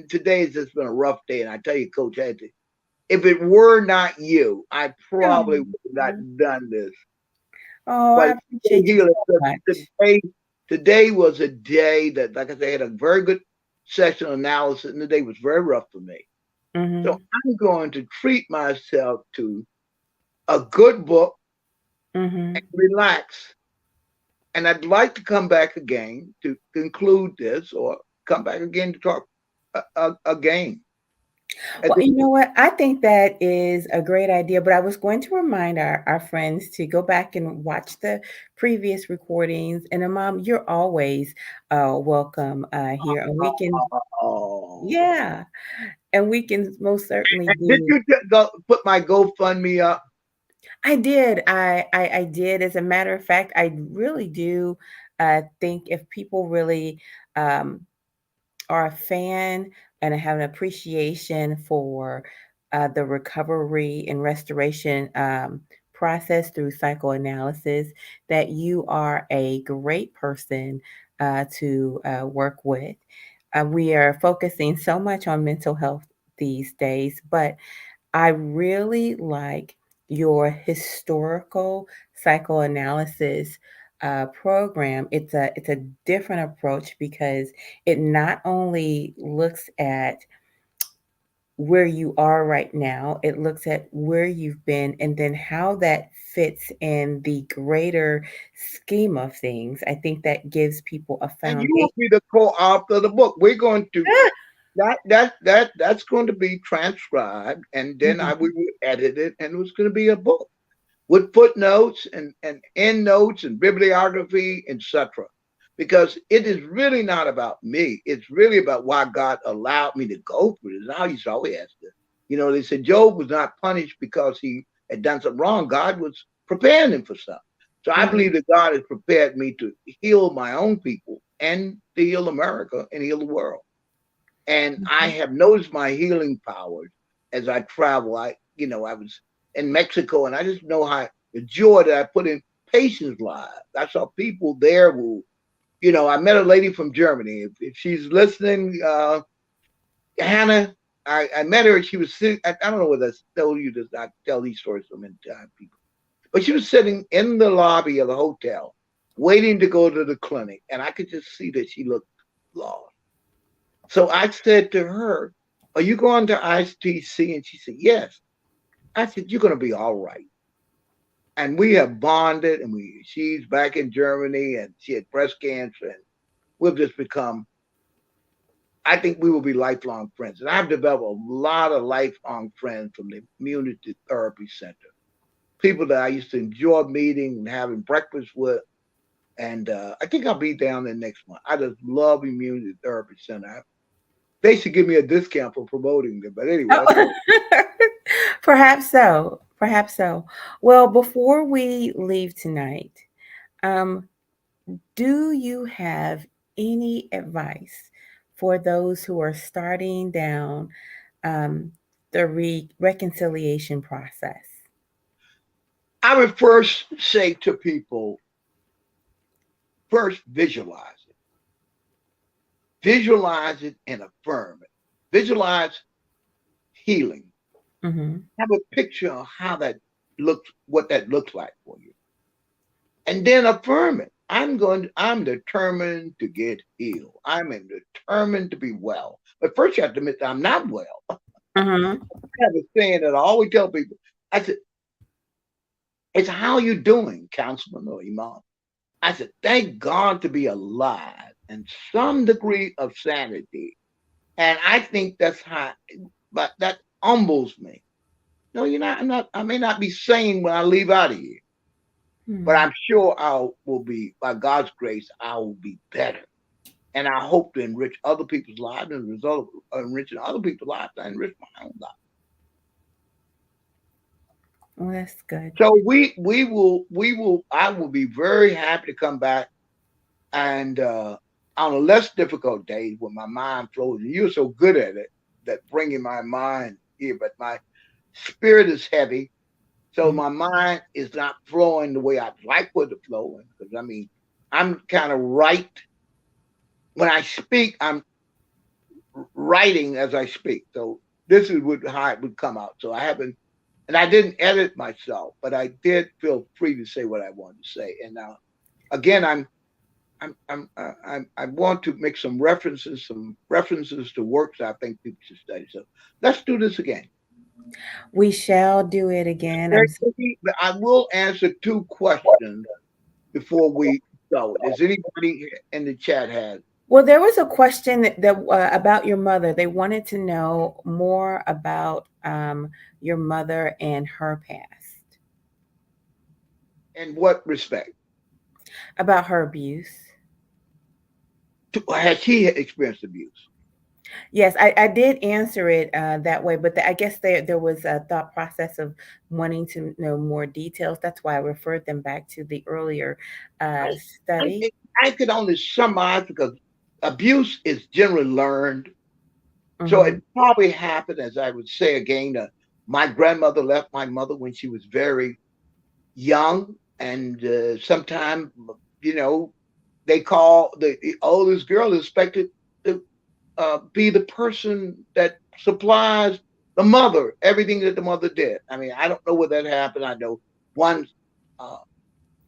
today's just been a rough day. And I tell you, Coach, if it were not you, I probably would have oh, not done this. oh, I But appreciate you so much. today, today was a day that, like I said, I had a very good session analysis, and the day was very rough for me. So Hmm. I'm going to treat myself to a good book Hmm. and relax. And I'd like to come back again to conclude this, or come back again to talk again. I Well, think you know what? I think that is a great idea, but I was going to remind our friends to go back and watch the previous recordings. And Mom, you're always welcome here. And we can, oh. yeah, and we can most certainly And did do. you go put my GoFundMe up? I did. I did. As a matter of fact, I really do think if people really um, are a fan and have an appreciation for the recovery and restoration process through psychoanalysis, that you are a great person to work with. We are focusing so much on mental health these days, but I really like your historical psychoanalysis program. It's a different approach because it not only looks at where you are right now, it looks at where you've been and then how that fits in the greater scheme of things. I think that gives people a And you will foundation. be the co-author of the book. We're going to that's going to be transcribed, and then we will edit it, and it was going to be a book with footnotes and end notes and bibliography, etc. Because it is really not about me. It's really about why God allowed me to go through this. Now you always ask this. They said Job was not punished because he had done something wrong. God was preparing him for something. So I Mhm, believe that God has prepared me to heal my own people and to heal America and heal the world. And I mhm, have noticed my healing powers as I travel. I was in Mexico, and I just know how the joy that I put in patients' lives. I saw people there who, I met a lady from Germany. If she's listening, Hannah, I met her. She was sitting. I don't know whether I tell you this. I tell these stories so many times, people. But she was sitting in the lobby of the hotel, waiting to go to the clinic, and I could just see that she looked lost. So I said to her, "Are you going to ITC?" And she said, "Yes." I said, "You're going to be all right." And we have bonded, and she's back in Germany, and she had breast cancer, and we've just become. I think we will be lifelong friends, and I've developed a lot of lifelong friends from the Community Therapy Center. People that I used to enjoy meeting and having breakfast with, and I think I'll be down there next month. I just love Immunity Therapy Center. They should give me a discount for promoting them, but anyway, that's Oh, all. perhaps so. Perhaps so. Well, before we leave tonight, um, do you have any advice for those who are starting down um, the reconciliation process? I would first say to people, first visualize it and affirm it. Visualize healing. Hmm. Have a picture of how that looks, what that looks like for you, and then affirm it. I'm determined to get healed. I'm determined to be well. But first, you have to admit that I'm not well. I Hmm. have a saying that I always tell people. I said, "It's how you doing, Councilman or Imam." I said, "Thank God to be alive and some degree of sanity." And I think that's how, but that humbles me. No, you're not. I'm not. I may not be sane when I leave out of here, but Hmm. I'm sure I will be, by God's grace, I will be better. And I hope to enrich other people's lives. And as a result of enriching other people's lives, I enrich my own life. Well, that's good. So we will I will be very happy to come back and on a less difficult day when my mind flows. And you're so good at it that bringing my mind here, but my spirit is heavy. So Mhm. my mind is not flowing the way I'd like for it to flow. Because I mean, I'm kind of right when I speak. I'm writing as I speak. So this is how it would come out. So I haven't, and I didn't edit myself, but I did feel free to say what I wanted to say. And now, again, I want to make some references to works I think people should study. So let's do this again. We shall do it again. Very quickly, but I will answer two questions before we go. Does anybody in the chat have? Well, there was a question that about your mother. They wanted to know more about your mother and her past, In what respect? about her abuse. Has she experienced abuse? Yes, I did answer it that way, but I guess there was a thought process of wanting to know more details. That's why I referred them back to the earlier I, I study. think I could only summarize because abuse is generally learned. So Hmm. it probably happened, as I would say again, my grandmother left my mother when she was very young, and sometime, you know, they call the oldest girl is expected to be the person that supplies the mother everything that the mother did. I mean, I don't know where that happened. I know one. In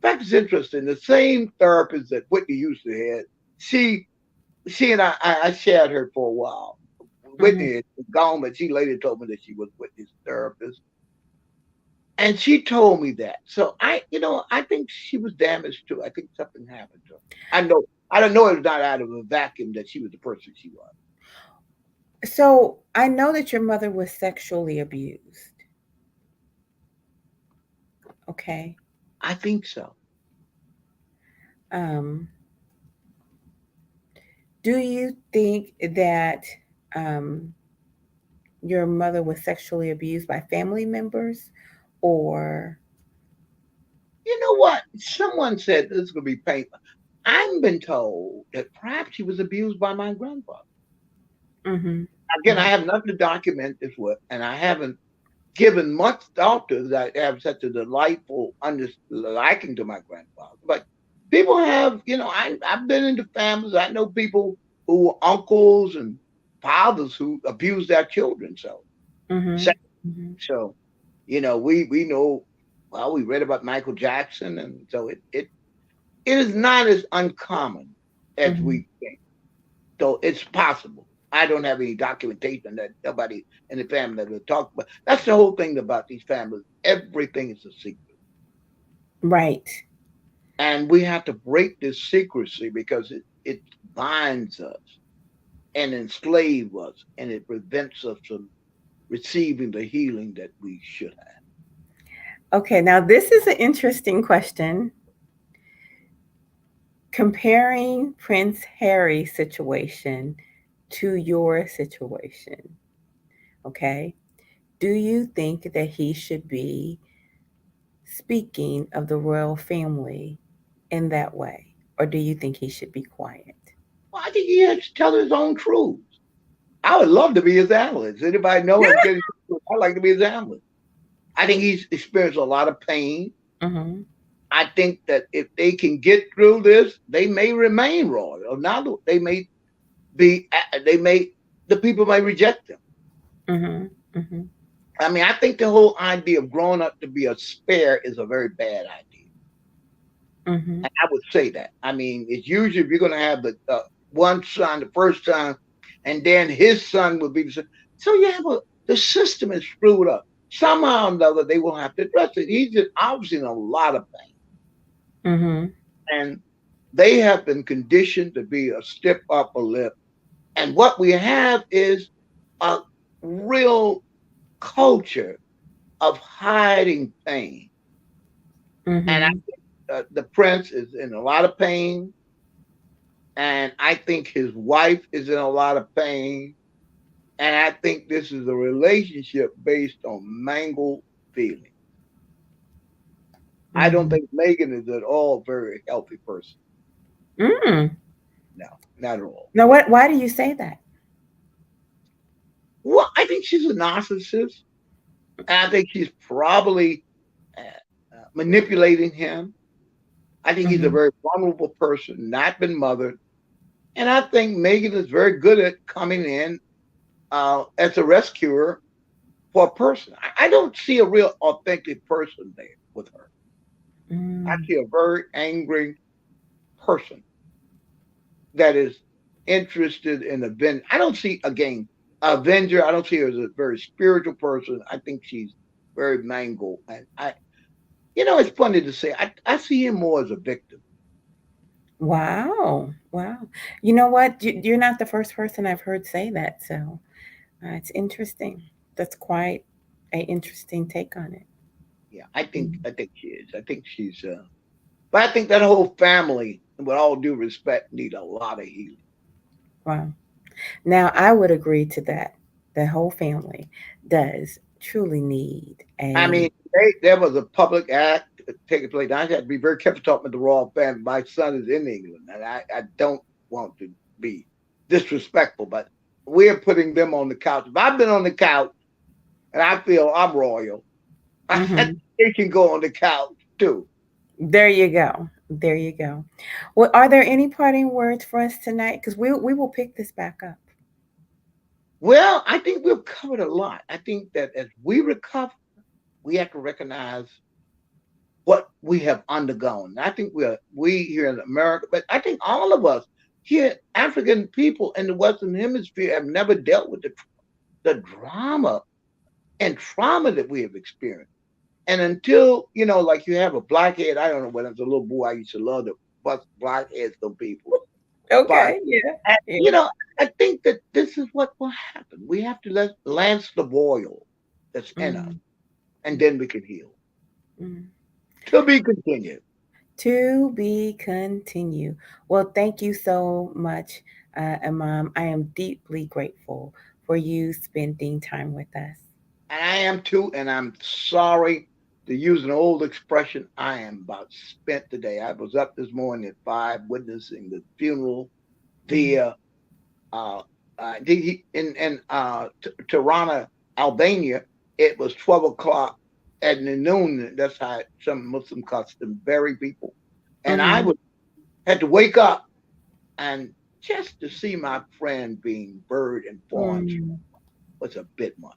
fact, it's interesting. The same therapist that Whitney used to have, she she and I shared her for a while. Hmm. Whitney is gone, but she later told me that she was Whitney's therapist. And she told me that. So I think she was damaged too. I think something happened to her. I don't know it was not out of a vacuum that she was the person she was. So I know that your mother was sexually abused. Okay. I think so. Um, do you think that um, your mother was sexually abused by family members or? You know what? Someone said this is gonna be painful. I've been told that perhaps she was abused by my grandfather. Hmm. Again, I have nothing to document this with, and I haven't given much thought to that. I have such a delightful liking to my grandfather. But people have, I've been into families. I know people who were uncles and fathers who abused their children. So, Hmm. Hmm. so we know. Well, we read about Michael Jackson, and so it is not as uncommon as Hmm. we think. So it's possible. I don't have any documentation that nobody in the family will talk about. That's the whole thing about these families. Everything is a secret. Right. And we have to break this secrecy because it binds us and enslaves us and it prevents us from receiving the healing that we should have. Okay, now this is an interesting question. Comparing Prince Harry's situation to your situation, okay? Do you think that he should be speaking of the royal family in that way? Or do you think he should be quiet? Well, I think he has to tell his own truth. I would love to be his analyst. Anybody know him? I'd like to be his analyst. I think he's experienced a lot of pain. Mm-hmm. I think that if they can get through this, they may remain royal. Now they may be, they may, the people may reject them. Mm-hmm. Mm-hmm. I mean, I think the whole idea of growing up to be a spare is a very bad idea. Mm-hmm. And I would say that. I mean, it's usually if you're going to have the one son the first time, and then his son will be the son. So you have the system is screwed up. Somehow or another, they will have to address it. He's just obviously in a lot of pain. Mm-hmm. And they have been conditioned to be a stiff upper lip. And what we have is a real culture of hiding pain. And I Mm-hmm. think the prince is in a lot of pain. And I think his wife is in a lot of pain. And I think this is a relationship based on mangled feelings. I don't Mm-hmm. think Megan is at all a very healthy person. Mm. No, not at all. Now, what? Why do you say that? Well, I think she's a narcissist. And I think she's probably manipulating him. I think he's a Mm-hmm. very vulnerable person, not been mothered. And I think Megan is very good at coming in as a rescuer for a person. I don't see a real authentic person there with her. I Mm. see a very angry person that is interested in avenge. I don't see again Avenger. I don't see her as a very spiritual person. I think she's very mangled, and it's funny to say. I see him more as a victim. Wow. Wow. You know what? You're not the first person I've heard say that. So it's interesting. That's quite an interesting take on it. Yeah, I think Mhm. I think she is. I think she's. But I think that whole family, with all due respect, need a lot of healing. Wow. Now, I would agree to that. The whole family does truly need I a. mean, there was a public act taking place. I had to be very careful talking about the royal family. My son is in England, and I don't want to be disrespectful, but we're putting them on the couch. If I've been on the couch and I feel I'm royal, Mhm. they can go on the couch too. There you go. There you go. Well, are there any parting words for us tonight? Because we will pick this back up. Well, I think we've covered a lot. I think that as we recover, we have to recognize what we have undergone. I think we here in America, but I think all of us here, African people in the Western Hemisphere, have never dealt with the drama and trauma that we have experienced. And until like you have a blackhead, I don't know when I was a little boy, I used to love to bust blackheads on people. But Okay. Yeah. and, Yeah. I think that this is what will happen. We have to let lance the boil that's in us, Mm, and then we can heal. mm. To be continued. To be continued. Well, thank you so much, Imam. I am deeply grateful for you spending time with us. And I am too, and I'm sorry to use an old expression. I am about spent today. I was up this morning at 5 witnessing the funeral Mm, via Tirana, Albania. It was 12 o'clock at noon. That's how some Muslim custom bury people. And I mhm, was had to wake up and just to see my friend being buried in foreign mm. was a bit much.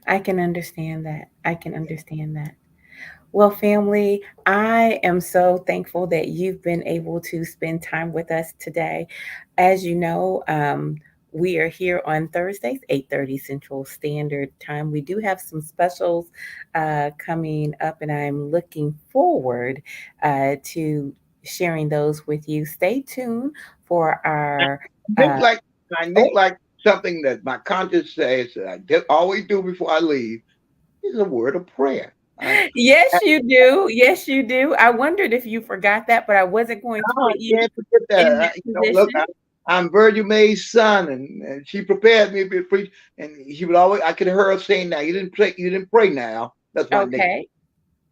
I can understand that. I can understand that. Well, family, I am so thankful that you've been able to spend time with us today. As you know, We are here on Thursdays, 8:30 Central Standard Time. We do have some specials coming up, and I'm looking forward to sharing those with you. Stay tuned for our. Think Uh, like I oh, think like something that my conscience says that always do before I leave is a word of prayer. yes, you do. Yes, you do. I wondered if you forgot that, but I wasn't going to I put you can't forget in that. that Look, position. I'm Virgil May's son, and she prepared me to preach. And she would always, I could hear her saying, "Now you didn't pray now." That's my nickname. Okay.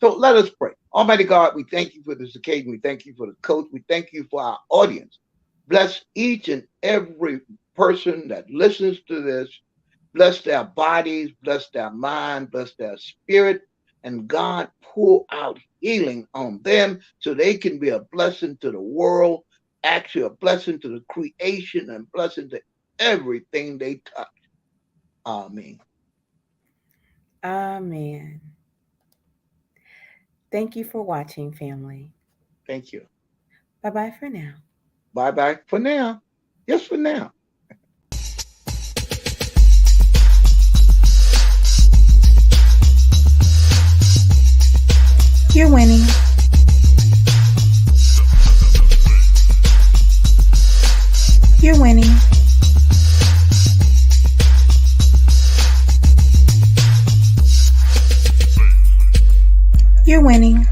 So let us pray. Almighty God, we thank you for this occasion. We thank you for the coach. We thank you for our audience. Bless each and every person that listens to this. Bless their bodies, bless their mind, bless their spirit, and God pour out healing on them so they can be a blessing to the world, actually a blessing to the creation, and blessing to everything they touch. Amen. Amen. Thank you for watching, family. Thank you. Bye bye for now. Bye bye for now. Just for now. You're winning. You're winning. You're winning.